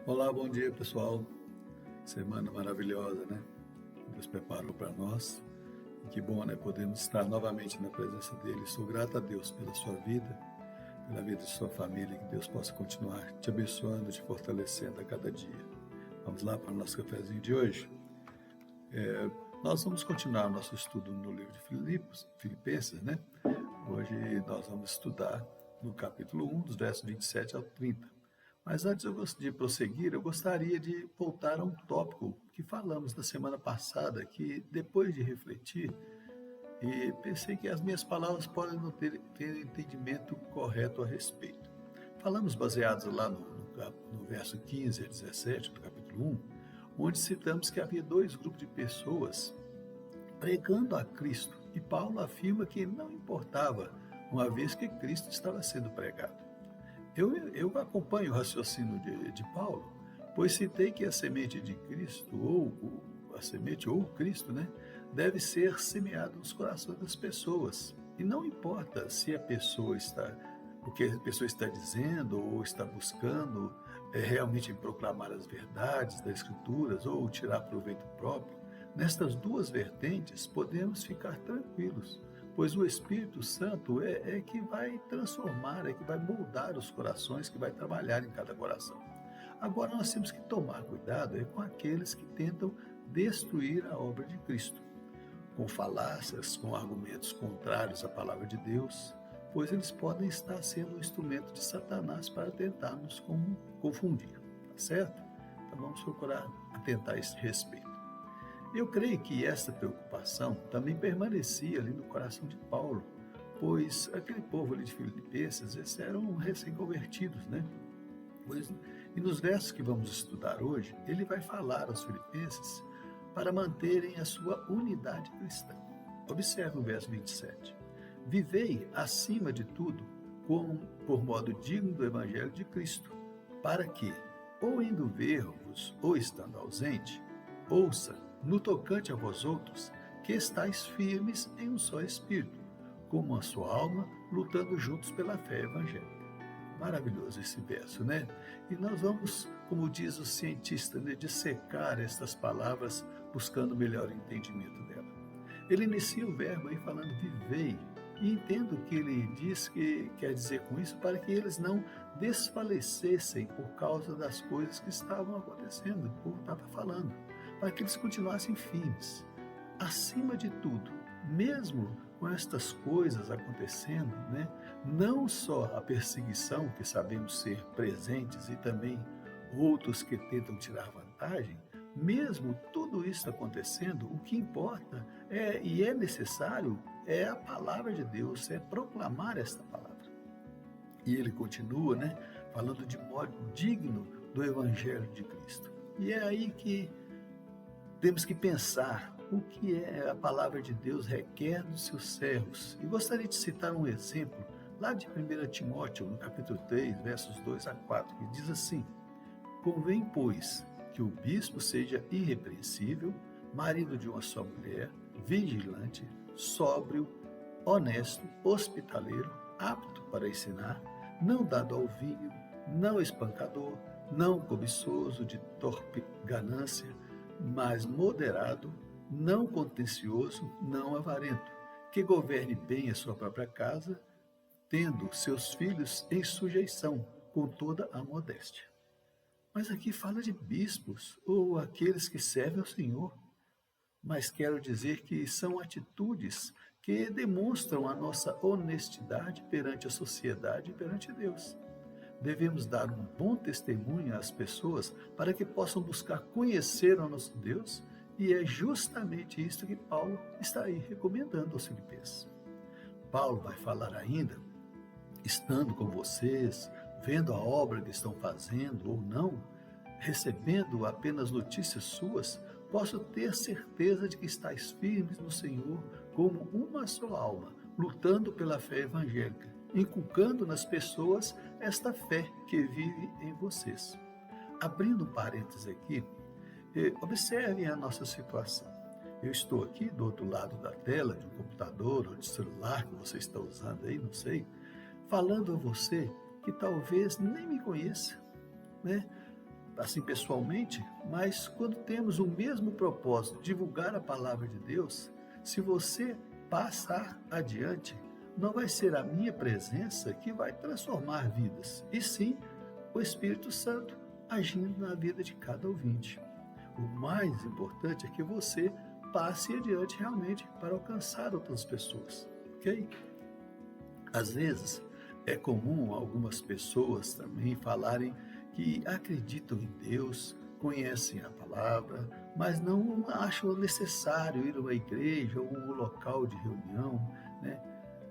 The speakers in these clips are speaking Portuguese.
Olá, bom dia pessoal. Semana maravilhosa, né? Deus preparou para nós. E que bom, né? Podemos estar novamente na presença dele. Sou grato a Deus pela sua vida, pela vida de sua família. Que Deus possa continuar te abençoando, te fortalecendo a cada dia. Vamos lá para o nosso cafezinho de hoje. Nós vamos continuar o nosso estudo no livro de Filipenses, né? Hoje nós vamos estudar no capítulo 1, dos versos 27 ao 30. Mas antes de prosseguir, eu gostaria de voltar a um tópico que falamos na semana passada, que depois de refletir, e pensei que as minhas palavras podem não ter entendimento correto a respeito. Falamos baseados lá no verso 15 a 17 do capítulo 1, onde citamos que havia dois grupos de pessoas pregando a Cristo, e Paulo afirma que não importava, uma vez que Cristo estava sendo pregado. Eu acompanho o raciocínio de Paulo, pois citei que a semente de Cristo, a semente ou Cristo, né, deve ser semeado nos corações das pessoas. E não importa se o que a pessoa está dizendo ou está buscando realmente proclamar as verdades das Escrituras ou tirar proveito próprio. Nestas duas vertentes podemos ficar tranquilos, pois o Espírito Santo é que vai transformar, é que vai moldar os corações, que vai trabalhar em cada coração. Agora nós temos que tomar cuidado com aqueles que tentam destruir a obra de Cristo, com falácias, com argumentos contrários à palavra de Deus, pois eles podem estar sendo um instrumento de Satanás para tentar nos confundir, tá certo? Então vamos procurar atentar a esse respeito. Eu creio que essa preocupação também permanecia ali no coração de Paulo, pois aquele povo ali de Filipenses, eles eram recém-convertidos, né? E nos versos que vamos estudar hoje, ele vai falar aos filipenses para manterem a sua unidade cristã. Observe o verso 27. Vivei, acima de tudo, por modo digno do Evangelho de Cristo, para que, ou indo ver-vos, ou estando ausente, ouça, no tocante a vós outros, que estáis firmes em um só Espírito, como a sua alma, lutando juntos pela fé evangélica. Maravilhoso esse verso, né? E nós vamos, como diz o cientista, né, dissecar estas palavras, buscando melhor entendimento dela. Ele inicia o verbo aí falando vivei, e entendo que ele diz que quer dizer com isso para que eles não desfalecessem por causa das coisas que estavam acontecendo, o povo estava falando, para que eles continuassem firmes. Acima de tudo, mesmo com estas coisas acontecendo, né, não só a perseguição, que sabemos ser presentes, e também outros que tentam tirar vantagem, mesmo tudo isso acontecendo, o que importa e é necessário é a palavra de Deus, é proclamar esta palavra. E ele continua, né, falando de modo digno do Evangelho de Cristo. E é aí que temos que pensar o que a palavra de Deus requer dos seus servos. E gostaria de citar um exemplo lá de 1 Timóteo, no capítulo 3, versos 2 a 4, que diz assim: convém, pois, que o bispo seja irrepreensível, marido de uma só mulher, vigilante, sóbrio, honesto, hospitaleiro, apto para ensinar, não dado ao vinho, não espancador, não cobiçoso de torpe ganância, mas moderado, não contencioso, não avarento, que governe bem a sua própria casa, tendo seus filhos em sujeição, com toda a modéstia. Mas aqui fala de bispos, ou aqueles que servem ao Senhor. Mas quero dizer que são atitudes que demonstram a nossa honestidade perante a sociedade e perante Deus. Devemos dar um bom testemunho às pessoas para que possam buscar conhecer o nosso Deus, e é justamente isso que Paulo está aí recomendando aos filipenses. Paulo vai falar ainda, estando com vocês, vendo a obra que estão fazendo ou não, recebendo apenas notícias suas, posso ter certeza de que estáis firmes no Senhor como uma só alma, lutando pela fé evangélica, inculcando nas pessoas esta fé que vive em vocês. Abrindo um parênteses aqui, observem a nossa situação. Eu estou aqui do outro lado da tela de um computador ou de celular que você está usando aí, não sei, falando a você que talvez nem me conheça, né? assim pessoalmente, mas quando temos o mesmo propósito, divulgar a palavra de Deus, se você passar adiante, não vai ser a minha presença que vai transformar vidas, e sim o Espírito Santo agindo na vida de cada ouvinte. O mais importante é que você passe adiante realmente para alcançar outras pessoas, ok? Às vezes, é comum algumas pessoas também falarem que acreditam em Deus, conhecem a palavra, mas não acham necessário ir a uma igreja ou um local de reunião, né?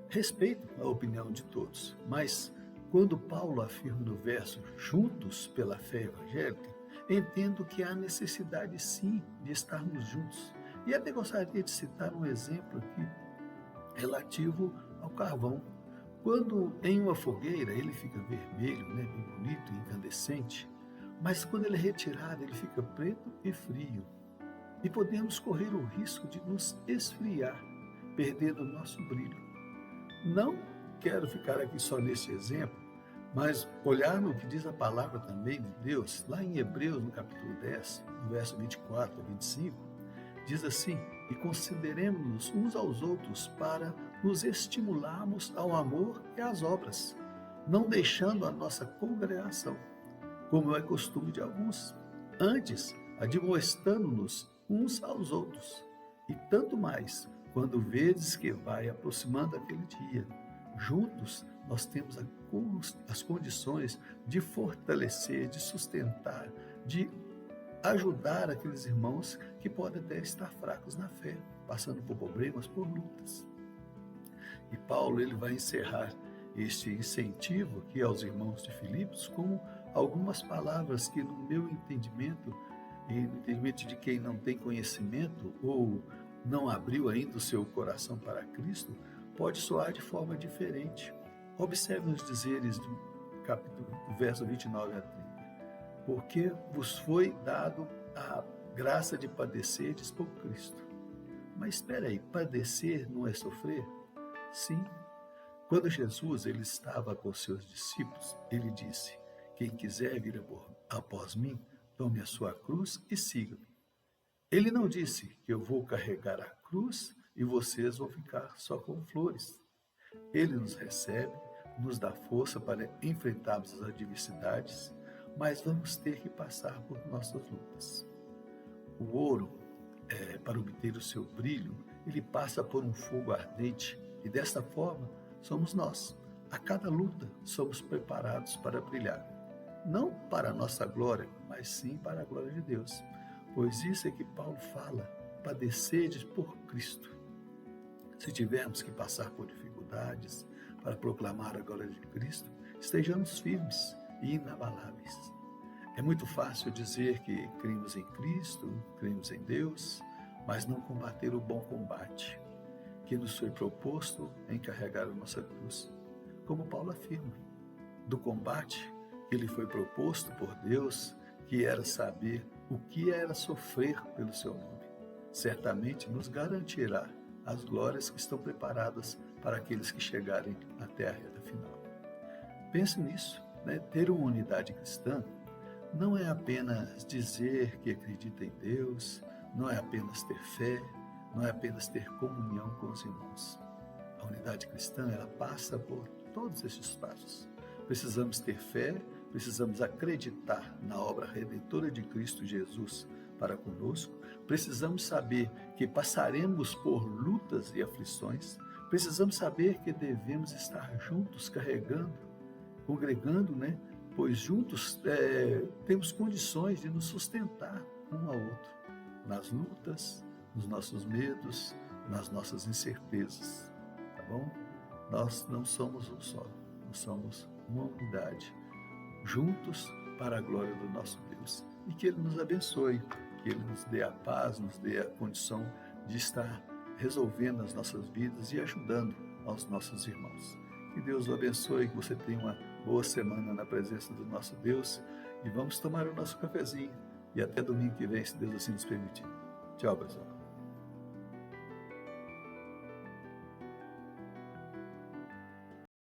Respeito a opinião de todos, mas quando Paulo afirma no verso juntos pela fé evangélica, entendo que há necessidade sim de estarmos juntos. E até gostaria de citar um exemplo aqui relativo ao carvão. Quando em uma fogueira ele fica vermelho, né, bem bonito, incandescente, mas quando ele é retirado ele fica preto e frio. E podemos correr o risco de nos esfriar, perdendo o nosso brilho. Não quero ficar aqui só nesse exemplo, mas olhar no que diz a palavra também de Deus, lá em Hebreus, no capítulo 10, no verso 24 a 25, diz assim: e consideremos-nos uns aos outros para nos estimularmos ao amor e às obras, não deixando a nossa congregação, como é costume de alguns, antes admoestando-nos uns aos outros, e tanto mais, quando vedes que vai aproximando aquele dia. Juntos nós temos as condições de fortalecer, de sustentar, de ajudar aqueles irmãos que podem até estar fracos na fé, passando por problemas, por lutas. E Paulo ele vai encerrar este incentivo aqui aos irmãos de Filipos com algumas palavras que no meu entendimento, e no entendimento de quem não tem conhecimento ou não abriu ainda o seu coração para Cristo, pode soar de forma diferente. Observe os dizeres do capítulo, do verso 29 a 30. Porque vos foi dado a graça de padecerdes por Cristo. Mas espera aí, padecer não é sofrer? Sim. Quando Jesus ele estava com seus discípulos, ele disse: quem quiser vir após mim, tome a sua cruz e siga-me. Ele não disse que eu vou carregar a cruz e vocês vão ficar só com flores. Ele nos recebe, nos dá força para enfrentarmos as adversidades, mas vamos ter que passar por nossas lutas. O ouro, para obter o seu brilho, ele passa por um fogo ardente e desta forma somos nós. A cada luta somos preparados para brilhar. Não para a nossa glória, mas sim para a glória de Deus. Pois isso é que Paulo fala, padeceres por Cristo. Se tivermos que passar por dificuldades para proclamar a glória de Cristo, estejamos firmes e inabaláveis. É muito fácil dizer que cremos em Cristo, cremos em Deus, mas não combater o bom combate, que nos foi proposto em carregar a nossa cruz. Como Paulo afirma, do combate que lhe foi proposto por Deus, que era saber o que era sofrer pelo seu nome, certamente nos garantirá as glórias que estão preparadas para aqueles que chegarem até a reta final. Pense nisso, né? Ter uma unidade cristã não é apenas dizer que acredita em Deus, não é apenas ter fé, não é apenas ter comunhão com os irmãos. A unidade cristã, ela passa por todos esses passos. Precisamos ter fé, precisamos acreditar na obra redentora de Cristo Jesus para conosco, precisamos saber que passaremos por lutas e aflições, precisamos saber que devemos estar juntos, carregando, congregando, né? Pois juntos temos condições de nos sustentar um ao outro, nas lutas, nos nossos medos, nas nossas incertezas, tá bom? Nós não somos um só, nós somos uma unidade, juntos para a glória do nosso Deus. E que Ele nos abençoe, que Ele nos dê a paz, nos dê a condição de estar resolvendo as nossas vidas e ajudando aos nossos irmãos. Que Deus o abençoe, que você tenha uma boa semana na presença do nosso Deus e vamos tomar o nosso cafezinho e até domingo que vem, se Deus assim nos permitir. Tchau, pessoal.